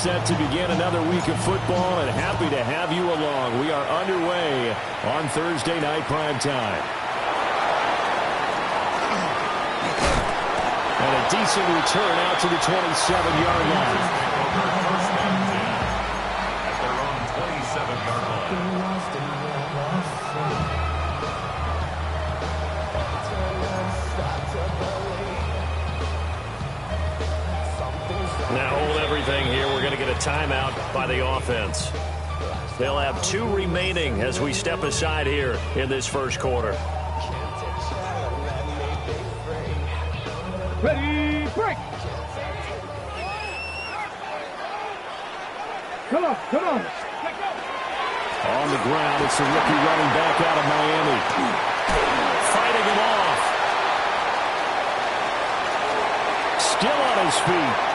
set to begin another week of football, and happy to have you along. We are underway on Thursday night prime time. And a decent return out to the 27-yard line. At their own 27-yard line. Now hold everything here. We're going to get a timeout by the offense. They'll have 2 remaining as we step aside here in this first quarter. Ready, break! Come on, come on! On the ground, it's the rookie running back out of Miami. Fighting him off. Still on his feet.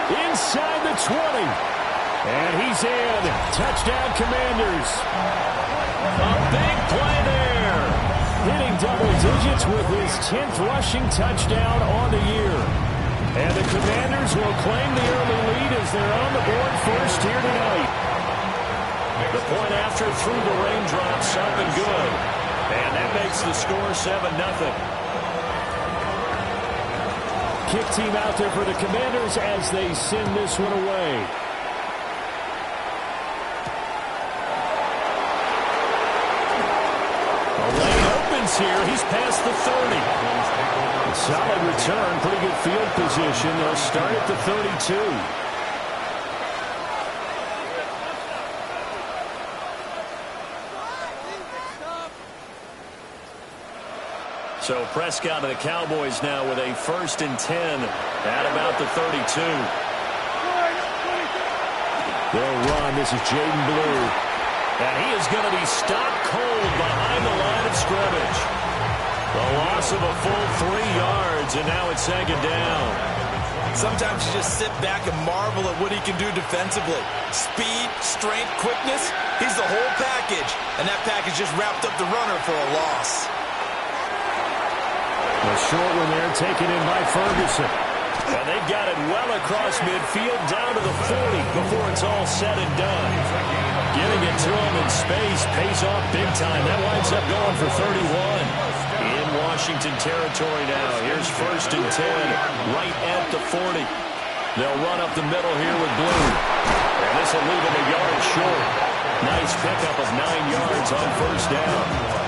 Inside the 20. And he's in. Touchdown, Commanders. A big play there. Hitting double digits with his 10th rushing touchdown on the year. And the Commanders will claim the early lead as they're on the board first here tonight. The point after through the raindrops up and good. And that makes the score 7-0. Kick team out there for the Commanders as they send this one away. The lane opens here. He's past the 30. Solid return. Pretty good field position. They'll start at the 32. So Prescott and the Cowboys now with a 1st and 10 at about the 32. They'll run. This is Jaden Blue. And he is going to be stopped cold behind the line of scrimmage. The loss of a full 3 yards, and now it's 2nd down. Sometimes you just sit back and marvel at what he can do defensively. Speed, strength, quickness. He's the whole package. And that package just wrapped up the runner for a loss. A short one there, taken in by Ferguson. And they've got it well across midfield, down to the 40 before it's all said and done. Getting it to him in space pays off big time. That winds up going for 31. In Washington territory now. Here's 1st and 10, right at the 40. They'll run up the middle here with Blue. And this will leave him a yard short. Nice pickup of 9 yards on 1st down.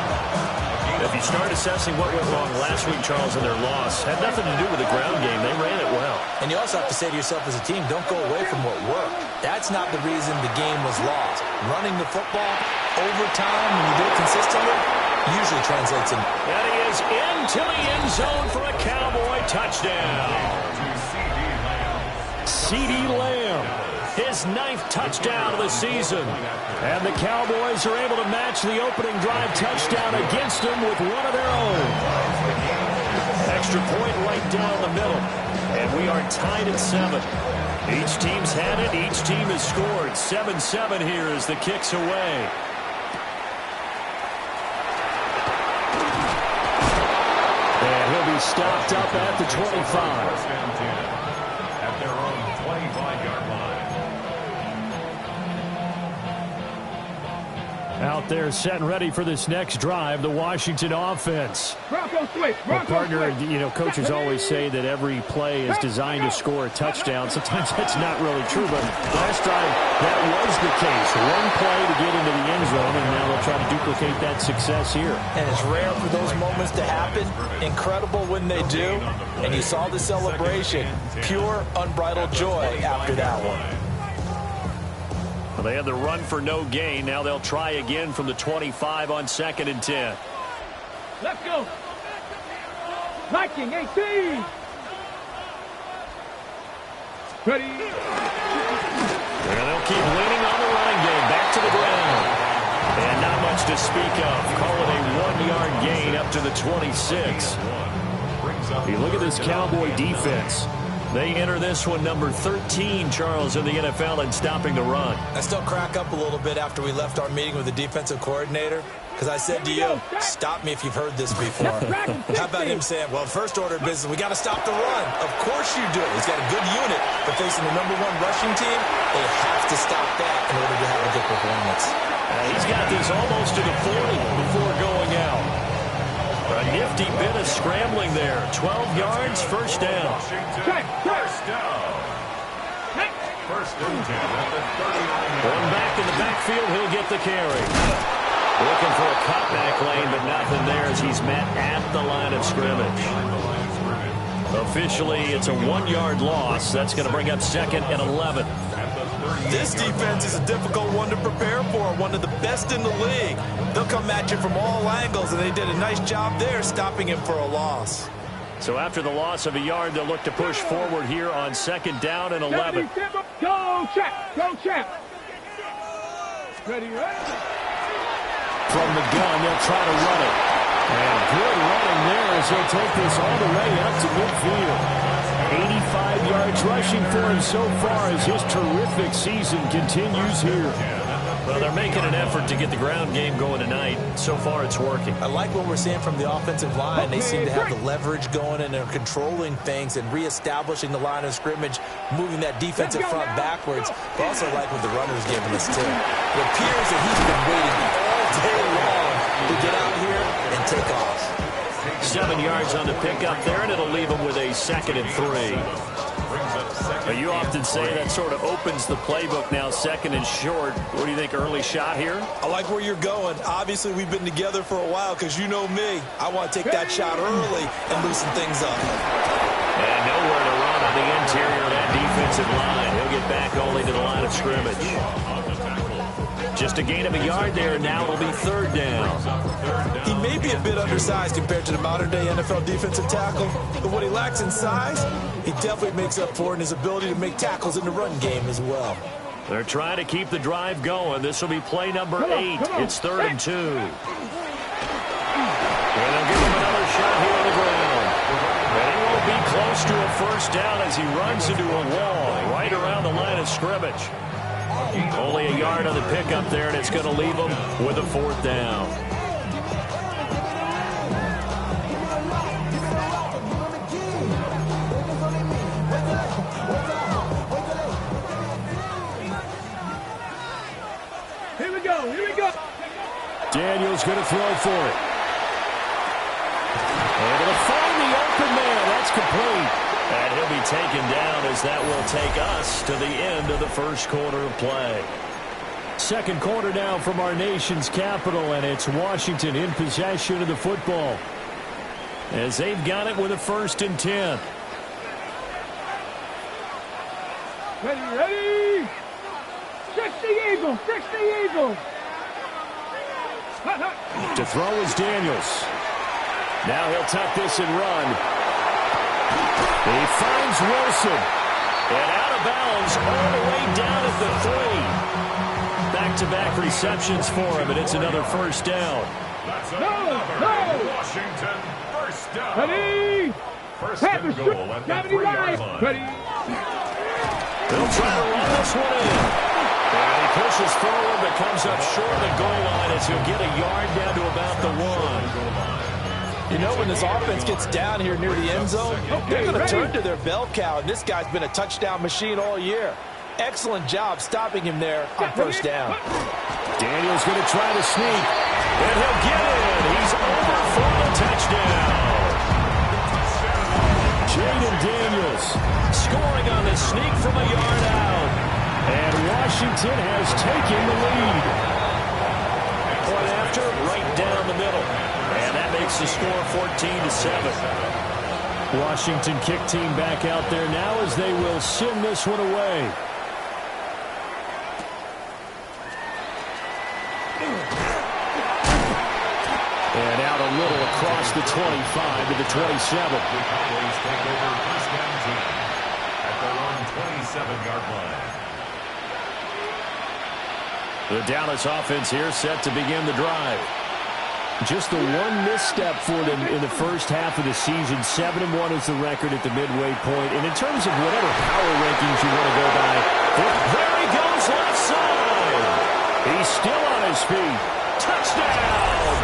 If you start assessing what went wrong last week, Charles, in their loss, had nothing to do with the ground game. They ran it well. And you also have to say to yourself as a team, don't go away from what worked. That's not the reason the game was lost. Running the football, overtime, when you do it consistently, usually translates in. And he is into the end zone for a Cowboy touchdown. CeeDee Lamb, his 9th touchdown of the season. And the Cowboys are able to match the opening drive touchdown against them with one of their own. Extra point right down the middle. And we are tied at 7. Each team's had it. Each team has scored. 7-7 here as the kick's away. And he'll be stopped up at the 25. At their own 25-yard line. Out there set and ready for this next drive, the Washington offense. Bronco switch, Well, partner, you know, coaches always say that every play is designed to score a touchdown. Sometimes that's not really true, but last drive that was the case. One play to get into the end zone, and now they'll try to duplicate that success here. And it's rare for those moments to happen. Incredible when they do. And you saw the celebration. Pure, unbridled joy after that one. Well, they had the run for no gain. Now they'll try again from the 25 on 2nd and 10. Let's go! Liking 18! Ready? And they'll keep leaning on the running game. Back to the ground. And not much to speak of. Call it a 1-yard gain up to the 26. You look at this Cowboy defense. They enter this one number 13, Charles, in the NFL in stopping the run. I still crack up a little bit after we left our meeting with the defensive coordinator. Because I said to you, stop me if you've heard this before. How about him saying, well, first order of business, we got to stop the run. Of course you do. He's got a good unit, but facing the #1 rushing team, they have to stop that in order to have a good performance. He's got this almost to the 40 before going out. A nifty bit of scrambling there. 12 yards, first down. First down. First and 10 at the 39. One back in the backfield, he'll get the carry. Looking for a cutback lane, but nothing there as he's met at the line of scrimmage. Officially, it's a 1-yard loss. That's going to bring up second and 11. This defense is a difficult one to prepare for, one of the best in the league. They'll come at you from all angles, and they did a nice job there stopping him for a loss. So after the loss of a yard, they'll look to push forward here on second down and 11. Go, Champ! Go, Champ! Ready, ready? From the gun, they'll try to run it. And good running there as he'll take this all the way up to midfield. 85 yards rushing for him so far as his terrific season continues here. Well, they're making an effort to get the ground game going tonight. So far, it's working. I like what we're seeing from the offensive line. They seem to have the leverage going, and they're controlling things and reestablishing the line of scrimmage, moving that defensive front backwards. But also like what the runner's giving us, too. It appears that he's been waiting all day long to get out here and take off. 7 yards on the pickup there, and it'll leave him with a second and 3. But you often say that sort of opens the playbook now, second and short. What do you think, early shot here? I like where you're going. Obviously, we've been together for a while because you know me. I want to take that shot early and loosen things up. And nowhere to run on the interior of that defensive line. He'll get back only to the line of scrimmage. Just a gain of a yard there, and now it'll be third down. He may be a bit undersized compared to the modern-day NFL defensive tackle, but what he lacks in size, he definitely makes up for in his ability to make tackles in the run game as well. They're trying to keep the drive going. This will be play number 8. It's third and 2. And they'll give him another shot here on the ground. And he won't be close to a first down as he runs into a wall right around the line of scrimmage. Only a yard on the pickup there, and it's going to leave him with a fourth down. Here we go, here we go. Daniel's going to throw for it. And it'll find the open man. That's complete. And he'll be taken down as that will take us to the end of the first quarter of play. Second quarter now from our nation's capital, and it's Washington in possession of the football as they've got it with a first and 10. Ready, ready. 60 Eagles, 60 Eagles. To throw is Daniels. Now he'll tuck this and run. He finds Wilson. And out of bounds all the way down at the 3. Back-to-back receptions for him, and it's another first down. That's another Washington first down. Ready. First and goal at the 3-yard line. Ready. They'll try to run this one in. And he pushes forward, but comes up short of the goal line as he'll get a yard down to about the 1. You know, when this offense gets down here near the end zone, they're going to turn to their bell cow, and this guy's been a touchdown machine all year. Excellent job stopping him there on first down. Daniel's going to try to sneak, and he'll get it. He's over for the touchdown. Jaden Daniels scoring on the sneak from a yard out. And Washington has taken the lead. Point after, right down the middle. And that makes the score 14-7. Washington kick team back out there now as they will send this one away. And out a little across the 25 to the 27. The Cowboys take over first down team at their own 27-yard line. The Dallas offense here set to begin the drive. Just the one misstep for them in the first half of the season. 7-1 is the record at the midway point. And in terms of whatever power rankings you want to go by, there he goes left side. He's still on his feet. Touchdown,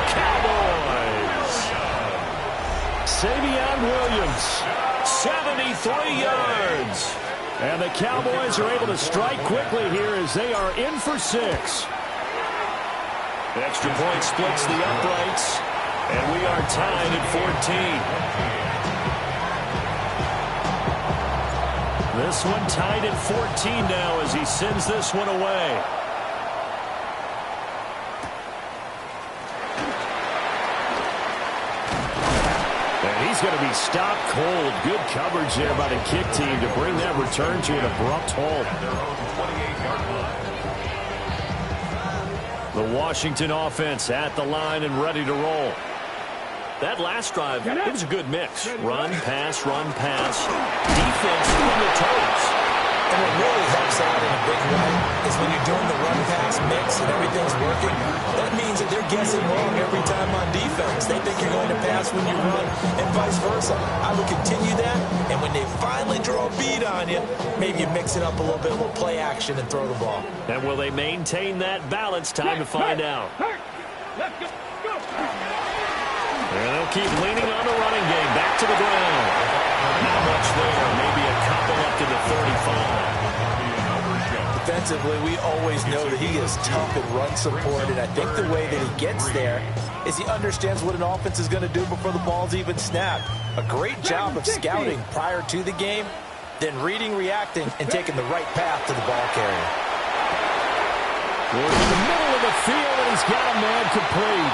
Savion Williams, 73 yards. And the Cowboys are able to strike quickly here as they are in for 6. Extra point splits the uprights, and we are tied at 14. This one tied at 14 now as he sends this one away. He's going to be stopped cold. Good coverage there by the kick team to bring that return to an abrupt halt. The Washington offense at the line and ready to roll. That last drive, it was a good mix. Run, pass, defense on the toes. And what really helps out in a big way is when you're doing the run-pass mix and everything's working, that means that they're guessing wrong every time on defense. They think you're going to pass when you run and vice versa. I would continue that, and when they finally draw a beat on you, maybe you mix it up a little bit, a little play action and throw the ball. And will they maintain that balance? Time to find out. Let's go. And they'll keep leaning on the running game. Back to the ground. Not much there. Maybe a couple up to the 35. Defensively, we always know that he is tough in run support, and I think the way that he gets there is he understands what an offense is going to do before the ball's even snapped. A great job of scouting prior to the game, then reading, reacting, and taking the right path to the ball carrier. We're in the middle of the field, and he's got a man complete.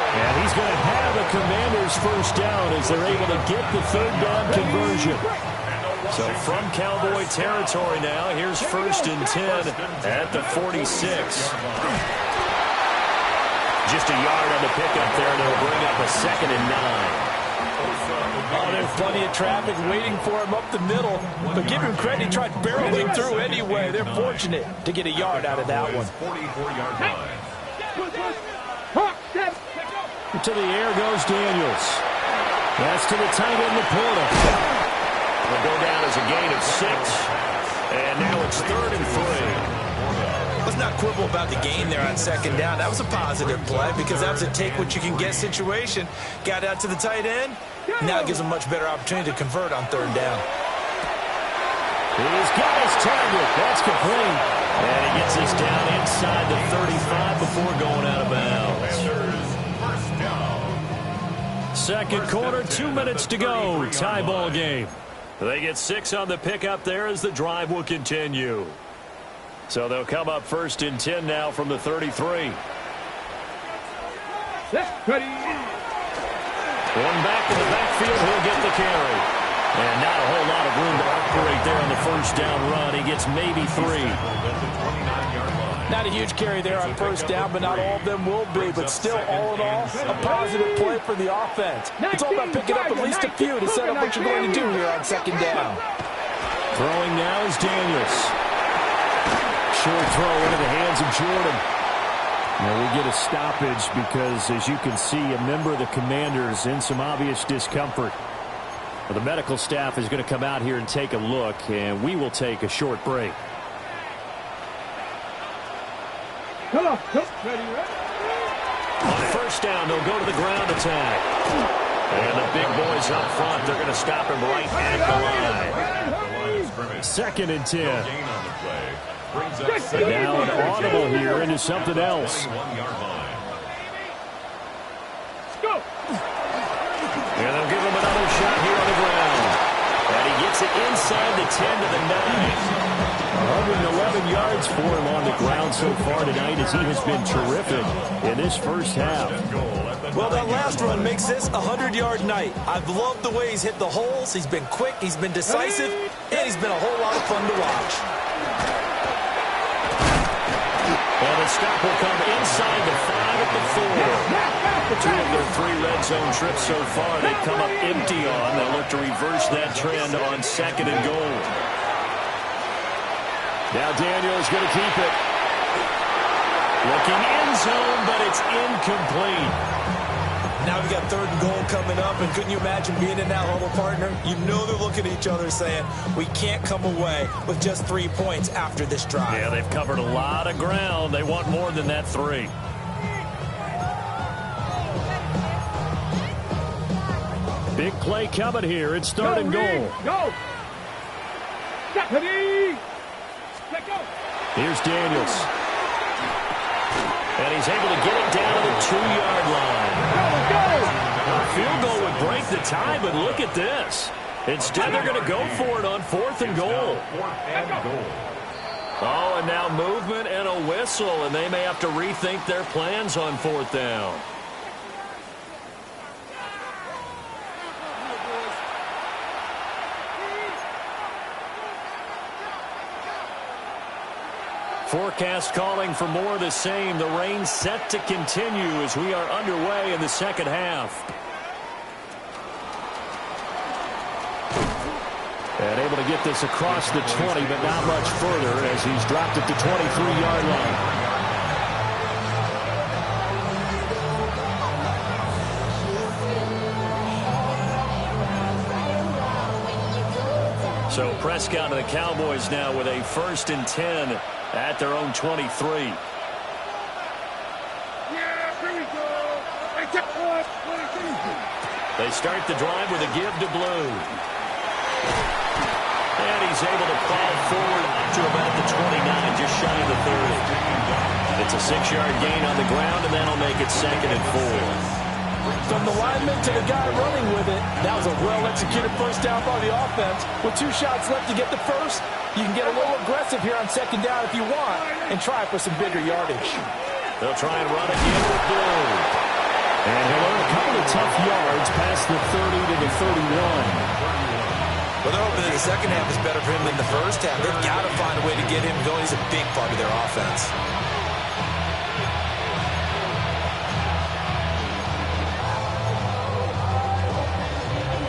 And he's going to have a Commanders first down as they're able to get the third down conversion. So from Cowboy territory now, here's 1st and 10 at the 46. Just a yard on the pickup there, and it'll bring up a 2nd and 9. Oh, there's plenty of traffic waiting for him up the middle. But give him credit, he tried barreling through anyway. They're fortunate to get a yard out of that one. 44-yard line. To the air goes Daniels. That's to the tight end, Laporta. Will go down as a gain of 6. And now it's 3rd and 3. Let's not quibble about the gain there on 2nd down. That was a positive play because that was a take-what-you-can-get situation. Got out to the tight end. Now it gives him a much better opportunity to convert on 3rd down. He's got his target. That's complete. And he gets us down inside the 35 before going out of bounds. Second quarter, 2 minutes to go. Tie ball game. They get 6 on the pickup there as the drive will continue. So they'll come up 1st and 10 now from the 33. Ready. One back in the backfield, he'll get the carry. And not a whole lot of room to operate there on the first down run. He gets maybe 3. Not a huge carry there on 1st down, but not all of them will be. But still, all in all, a positive play for the offense. It's all about picking up at least a few to set up what you're going to do here on 2nd down. Throwing now is Daniels. Short throw into the hands of Jordan. Now we get a stoppage because, as you can see, a member of the Commanders in some obvious discomfort. Well, the medical staff is going to come out here and take a look, and we will take a short break. Come on. Ready. On 1st down, they'll go to the ground attack. And the big boys up front, they're going to stop him right at the line. 2nd and 10. Now an audible here into something else. Go. And they'll give him another shot here on the ground. And he gets it inside the 10 to the 9. 111 yards for him on the ground so far tonight as he has been terrific in this first half. Well, that last run makes this a 100-yard night. I've loved the way he's hit the holes. He's been quick, he's been decisive, and he's been a whole lot of fun to watch. And the stop will come inside the 5 at the 4. 2 of their 3 red zone trips so far they've come up empty on. They'll look to reverse that trend on 2nd and goal. Now Daniels going to keep it. Looking end zone, but it's incomplete. Now we've got 3rd and goal coming up, and couldn't you imagine being in that huddle, partner? You know they're looking at each other saying, we can't come away with just 3 points after this drive. Yeah, they've covered a lot of ground. They want more than that 3. Big play coming here. It's third and goal. Go. Ready. Let go. Here's Daniels. And he's able to get it down to the 2-yard line. A field goal would break the tie, but look at this. Instead, they're going to go for it on 4th and goal. Oh, and now movement and a whistle, and they may have to rethink their plans on 4th down. Forecast calling for more of the same. The rain set to continue as we are underway in the second half. And able to get this across the 20, but not much further as he's dropped it to 23-yard line. So Prescott and the Cowboys now with a 1st and 10 at their own 23. Yeah, here we go. They start the drive with a give to Blue. And he's able to plow forward to about the 29, just shy of the 30. It's a 6-yard gain on the ground, and that'll make it 2nd and 4. From the lineman to the guy running with it, that was a well-executed first down by the offense. With 2 shots left to get the first, you can get a little aggressive here on 2nd down if you want and try for some bigger yardage. They'll try and run again with Blue. And he'll earn a couple of tough yards past the 30 to the 31. Well, they're hoping that the second half is better for him than the first half. They've got to find a way to get him going. He's a big part of their offense.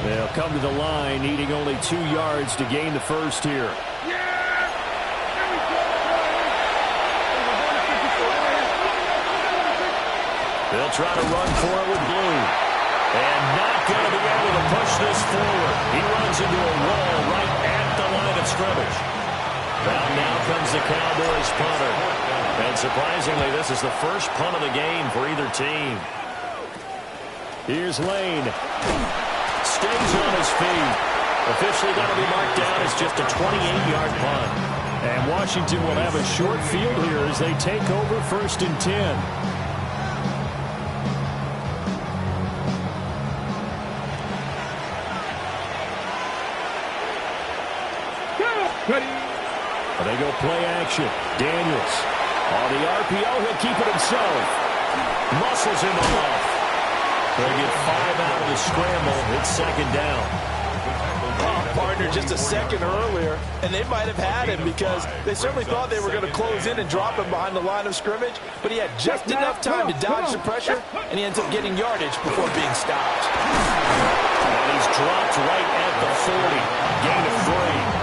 They'll come to the line, needing only 2 yards to gain the first here. They'll try to run for it with Blue. And not going to be able to push this forward. He runs into a wall right at the line of scrimmage. Now comes the Cowboys punter. And surprisingly, this is the first punt of the game for either team. Here's Lane. Stays on his feet. Officially going to be marked down as just a 28-yard punt. And Washington will have a short field here as they take over 1st and 10. Ready. They go play action. Daniels. On the RPO, he'll keep it himself. Muscles him off. They'll get 5 out of the scramble. It's 2nd down. Partner just a second earlier, and they might have had him because they certainly thought they were going to close in and drop him behind the line of scrimmage, but he had just enough time to dodge the pressure, and he ends up getting yardage before being stopped. And he's dropped right at the 40. Gain of 3.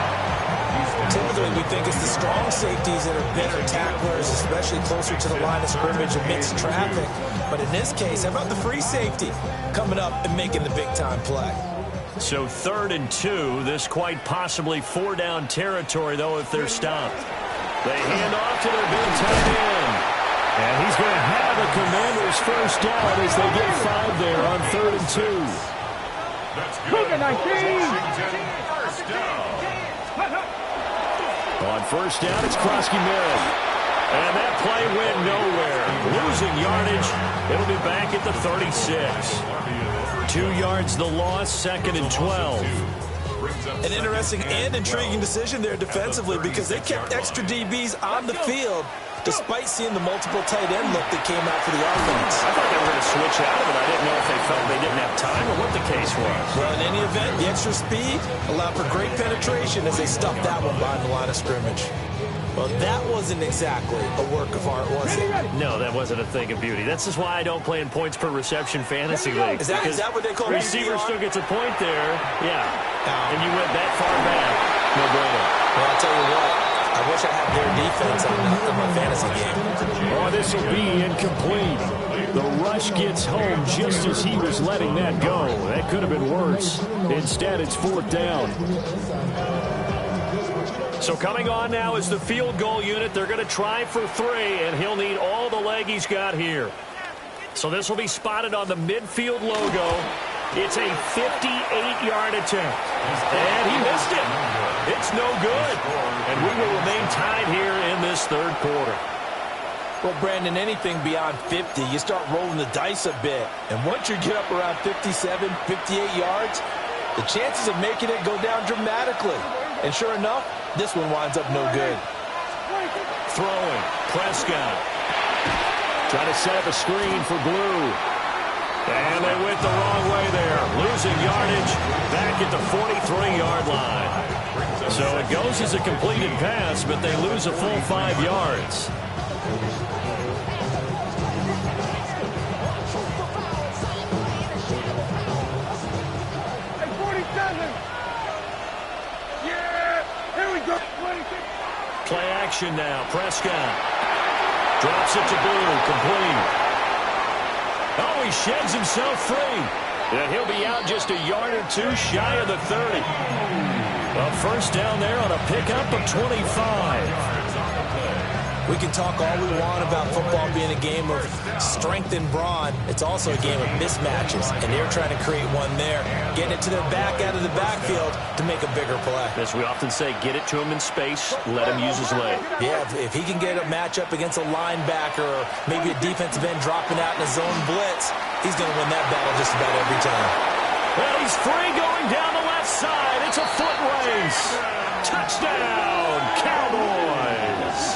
Typically, we think it's the strong safeties that are better tacklers, especially closer to the line of scrimmage amidst traffic. But in this case, how about the free safety coming up and making the big-time play? So 3rd and 2. This quite possibly 4-down territory, though, if they're stopped. They hand off to their big tight end. And he's going to have the Commanders' first down as they get 5 there on 3rd and 2. Cougar 19. First down. On 1st down, it's Krosky-Merritt. And that play went nowhere. Losing yardage. It'll be back at the 36. 2 yards the loss, 2nd and 12. An interesting and intriguing decision there defensively because they kept extra DBs on the field despite seeing the multiple tight end look that came out for the offense. I thought they were going to switch out of it. I didn't know if they felt they didn't have time or what the case was. Well, in any event, the extra speed allowed for great penetration as they stuffed that one behind the line of scrimmage. Well, that wasn't exactly a work of art, was it? No, that wasn't a thing of beauty. That's just why I don't play in points per reception fantasy league. Is that what they call receiver still gets a point there? Yeah. And you went that far back. No bueno. Well, I'll tell you what. I wish I had their defense on my fantasy game. Oh, this will be incomplete. The rush gets home just as he was letting that go. That could have been worse. Instead, it's 4th down. So coming on now is the field goal unit. They're going to try for 3, and he'll need all the leg he's got here. So this will be spotted on the midfield logo. It's a 58-yard attempt. And he missed it. It's no good. And we will remain tied here in this third quarter. Well, Brandon, anything beyond 50, you start rolling the dice a bit. And once you get up around 57, 58 yards, the chances of making it go down dramatically. And sure enough, this one winds up no good. Throwing. Prescott. Trying to set up a screen for Blue. And they went the wrong way there. Losing yardage back at the 43-yard line. So it goes as a completed pass, but they lose a full 5 yards. Play action now. Prescott drops it to Blue. Complete. Oh, he sheds himself free. And he'll be out just a yard or two shy of the 30. A first down there on a pickup of 25. We can talk all we want about football being a game of strength and brawn. It's also a game of mismatches, and they're trying to create one there, getting it to their back out of the backfield to make a bigger play. As we often say, get it to him in space, let him use his leg. Yeah, if he can get a matchup against a linebacker or maybe a defensive end dropping out in a zone blitz, he's going to win that battle just about every time. Well, he's free going down the left side. It's a foot race. Touchdown, Cowboys.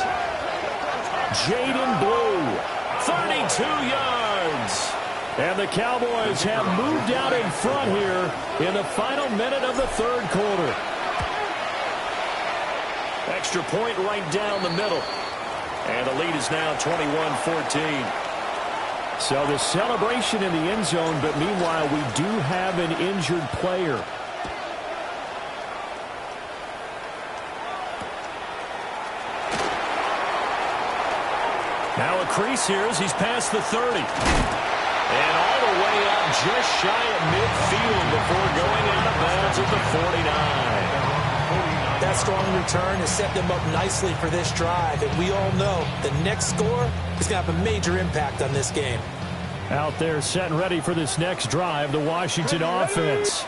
Jaden Blue, 32 yards. And the Cowboys have moved out in front here in the final minute of the third quarter. Extra point right down the middle. And the lead is now 21-14. So the celebration in the end zone, but meanwhile we do have an injured player. Now a crease here as he's past the 30. And all the way up just shy of midfield before going out of bounds at the 49. That strong return has set them up nicely for this drive. And we all know the next score is going to have a major impact on this game. Out there set and ready for this next drive, the Washington offense.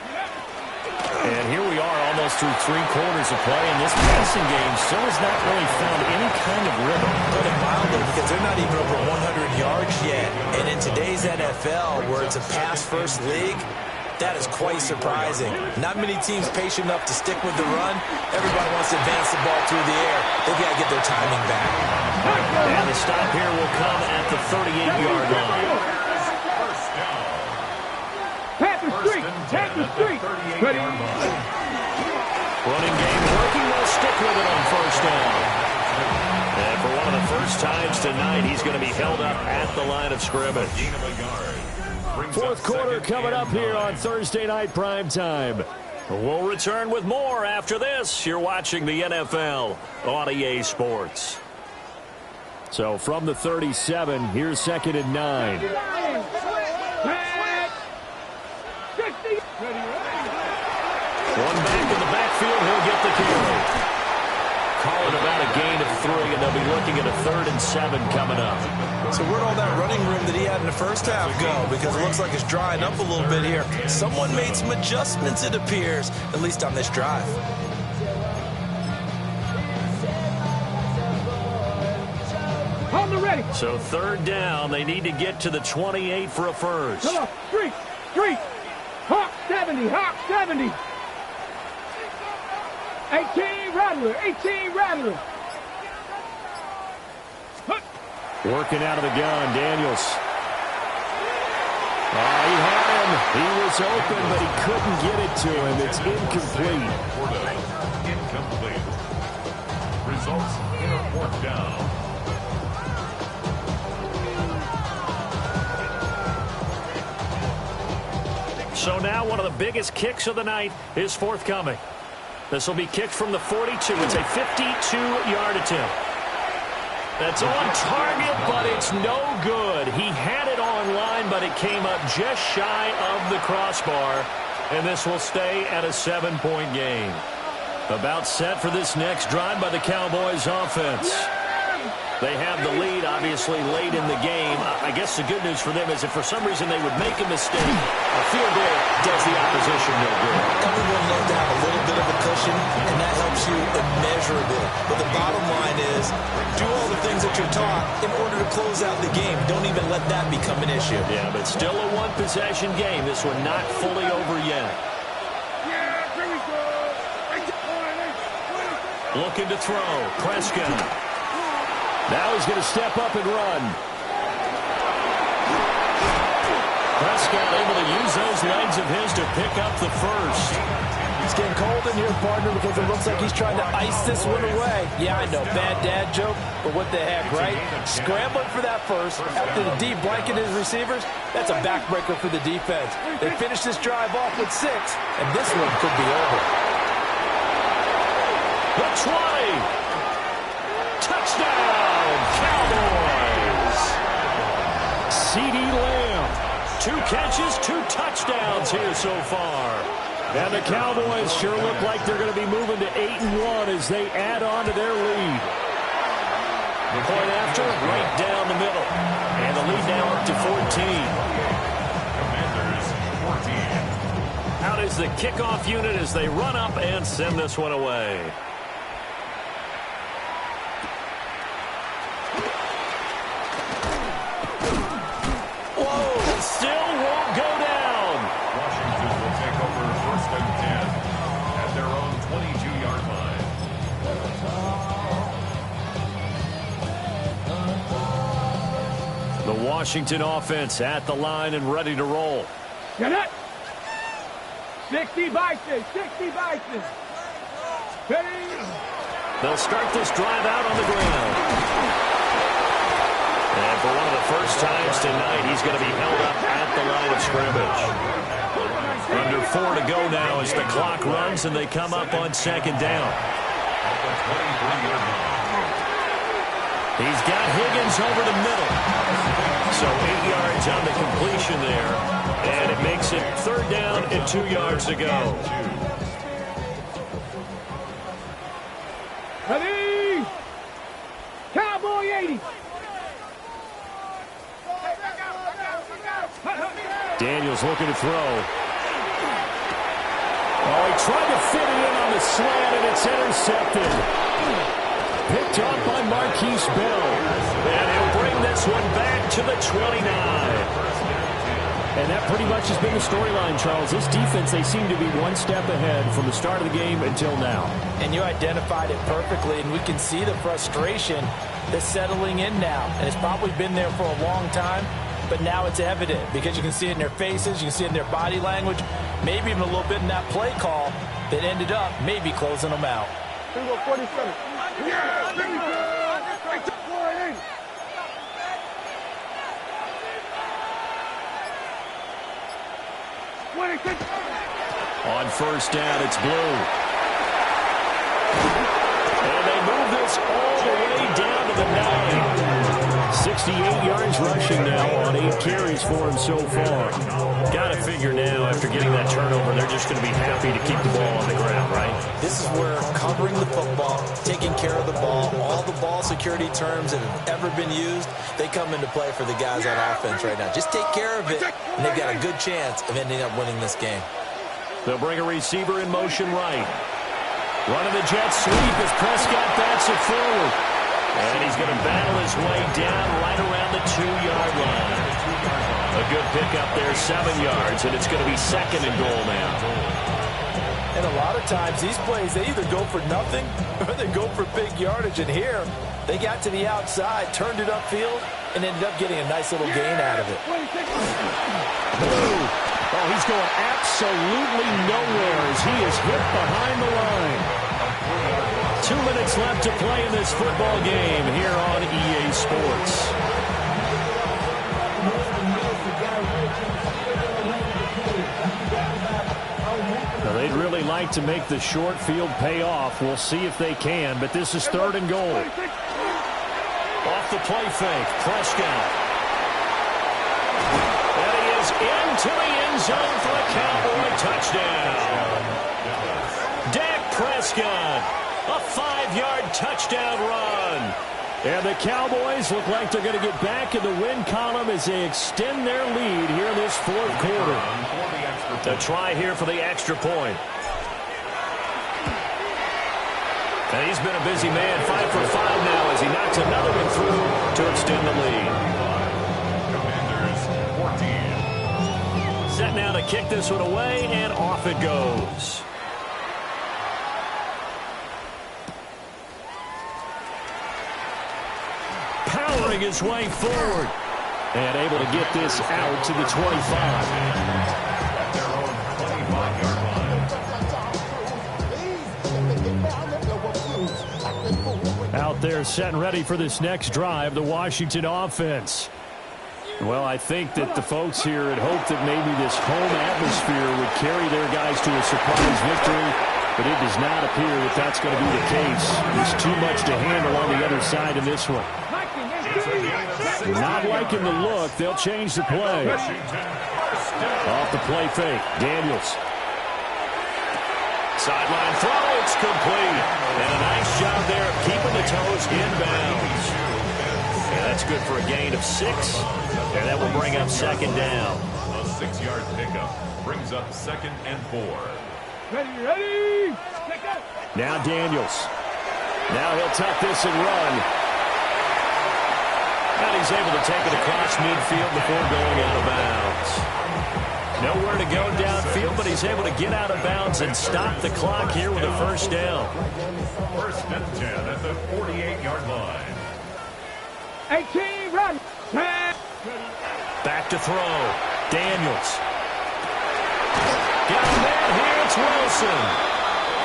And here we are almost through 3 quarters of play, and this passing game still has not really found any kind of rhythm. Put it mildly, because they're not even over 100 yards yet. And in today's NFL, where it's a pass-first league, that is quite surprising. Not many teams patient enough to stick with the run. Everybody wants to advance the ball through the air. They've got to get their timing back. And the stop here will come at the 38-yard line. Panther Street. Ready. Running game working. They'll stick with it on first down. And for one of the first times tonight, he's going to be held up at the line of scrimmage. Fourth quarter coming up here on Thursday Night Prime Time. We'll return with more after this. You're watching the NFL on EA Sports. So from the 37, here's 2nd and 9. One back in the backfield, he'll get the carry. Calling about a gain of 3, and they'll be looking at a 3rd and 7 coming up. So where'd all that running room that he had in the first half go? Because it looks like it's drying up a little bit here. Someone made some adjustments, it appears, at least on this drive. On the ready. So 3rd down, they need to get to the 28 for a first. Come on, street. Hawk 70, Hawk 70. 18 Rattler. Working out of the gun, Daniels. He had him. He was open, but he couldn't get it to him. It's incomplete. Incomplete. Results in a 4th down. So now one of the biggest kicks of the night is forthcoming. This will be kicked from the 42. It's a 52-yard attempt. That's on target, but it's no good. He had it on line, but it came up just shy of the crossbar. And this will stay at a 7-point game. About set for this next drive by the Cowboys offense. They have the lead, obviously, late in the game. I guess the good news for them is if for some reason they would make a mistake, a field goal does the opposition no good. Everyone loves to have a little bit of a cushion, and that helps you immeasurably. But the bottom line is, do all the things that you're taught in order to close out the game. Don't even let that become an issue. Yeah, but still a one-possession game. This one not fully over yet. Looking to throw. Prescott. Now he's going to step up and run. Prescott able to use those legs of his to pick up the first. It's getting cold in here, partner, because it looks like he's trying to ice this one away. Yeah, I know, bad dad joke, but what the heck, right? Scrambling for that first after the deep blanket his receivers, that's a backbreaker for the defense. They finished this drive off with 6, and this one could be over. The 20. Touchdown, Cowboys. CeeDee Lamb, 2 catches, 2 touchdowns here so far. And the Cowboys sure look like they're going to be moving to 8-1 as they add on to their lead. Point after, right down the middle. And the lead now up to 14. Commanders, 14. Out is the kickoff unit as they run up and send this one away. Still won't go down. Washington will take over 1st and 10 at their own 22-yard line. The Washington offense at the line and ready to roll. Get it. 60 Bison. 60 Bison. They'll start this drive out on the ground. And for one of the first times tonight, he's going to be held up at the line of scrimmage. Under 4 to go now as the clock runs and they come up on 2nd down. He's got Higgins over the middle. So 8 yards on the completion there. And it makes it 3rd down and 2 yards to go. Ready? Cowboy 80. Daniels looking to throw. Oh, he tried to fit it in on the slant, and it's intercepted. Picked up by Marquise Bell. And he'll bring this one back to the 29. And that pretty much has been the storyline, Charles. This defense, they seem to be one step ahead from the start of the game until now. And you identified it perfectly, and we can see the frustration that's settling in now. And it's probably been there for a long time. But now it's evident because you can see it in their faces, you can see it in their body language, maybe even a little bit in that play call that ended up maybe closing them out. 47. On 1st down, it's Blue. And they move this all the way down to the 9. 68 yards rushing now on 8 carries for him so far. Got to figure now after getting that turnover, they're just going to be happy to keep the ball on the ground, right? This is where covering the football, taking care of the ball, all the ball security terms that have ever been used, they come into play for the guys on offense right now. Just take care of it, and they've got a good chance of ending up winning this game. They'll bring a receiver in motion right. Running the jet sweep as Prescott backs it forward. And he's going to battle his way down right around the 2-yard line. A good pickup there, 7 yards, and it's going to be 2nd and goal now. And a lot of times these plays, they either go for nothing or they go for big yardage. And here, they got to the outside, turned it upfield, and ended up getting a nice little gain out of it. Oh, he's going absolutely nowhere as he is hit behind the line. 2 minutes left to play in this football game here on EA Sports. Now, they'd really like to make the short field pay off. We'll see if they can, but this is 3rd and goal. Off the play fake, Prescott. And he is into the end zone for a Cowboy touchdown. Dak Prescott. A 5-yard touchdown run. And the Cowboys look like they're going to get back in the win column as they extend their lead here in this fourth quarter. The try here for the extra point. And he's been a busy man, 5 for 5 now as he knocks another one through to extend the lead. Commanders 14. Set now to kick this one away, and off it goes. Powering his way forward. And able to get this out to the 25. At their own 25-yard line. Out there set and ready for this next drive, the Washington offense. Well, I think that the folks here had hoped that maybe this home atmosphere would carry their guys to a surprise victory, but it does not appear that that's going to be the case. There's too much to handle on the other side in this one. Not liking the look. They'll change the play. Off the play fake. Daniels. Sideline throw. It's complete. And a nice job there of keeping the toes inbounds. And that's good for a gain of 6. And that will bring up second down. A 6-yard pickup brings up 2nd and 4. Ready. Now Daniels. Now he'll tuck this and run. And he's able to take it across midfield before going out of bounds. Nowhere to go downfield, but he's able to get out of bounds and stop the clock here with a first down. First and 10 at the 48-yard line. 18, run. Back to throw. Daniels. Got a man here. It's Wilson.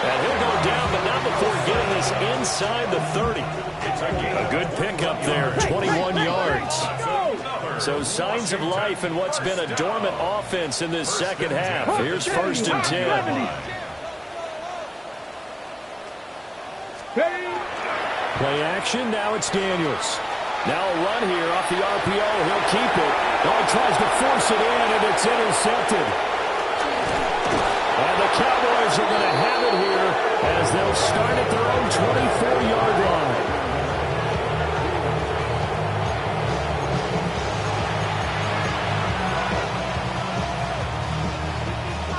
And he'll go down, but not before getting this inside the 30. A good pickup there, 21 yards. So signs of life in what's been a dormant offense in this second half. Here's 1st and 10. Play action, now it's Daniels. Now a run here off the RPO. He'll keep it. Oh, he tries to force it in, and it's intercepted. And the Cowboys are going to have it here as they'll start at their own 24-yard line.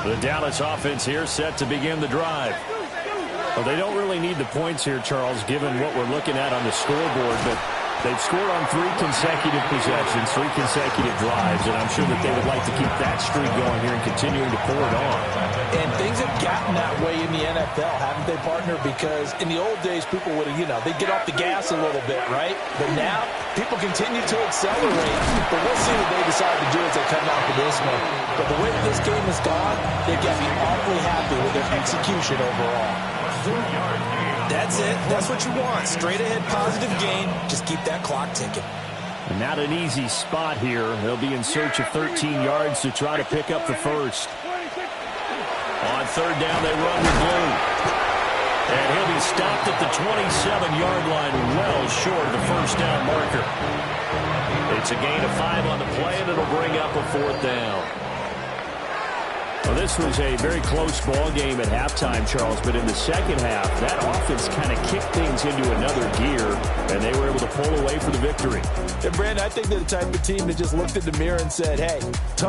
The Dallas offense here set to begin the drive. Well, they don't really need the points here, Charles, given what we're looking at on the scoreboard, but they've scored on 3 consecutive possessions, 3 consecutive drives, and I'm sure that they would like to keep that streak going here and continuing to pour it on. And things have gotten that way in the NFL, haven't they, partner? Because in the old days, people would have, they'd get off the gas a little bit, right? But now, people continue to accelerate. But we'll see what they decide to do as they come out for this one. But the way that this game has gone, they've got to be awfully happy with their execution overall. That's it. That's what you want. Straight ahead positive gain. Just keep that clock ticking. And not an easy spot here. They'll be in search of 13 yards to try to pick up the first. On 3rd down, they run with Blue. And he'll be stopped at the 27-yard line, well short of the first down marker. It's a gain of 5 on the play, and it'll bring up a 4th down. Well, this was a very close ball game at halftime, Charles, but in the second half, that offense kind of kicked things into another gear, and they were able to pull away for the victory. And, Brandon, I think they're the type of team that just looked in the mirror and said, hey, ton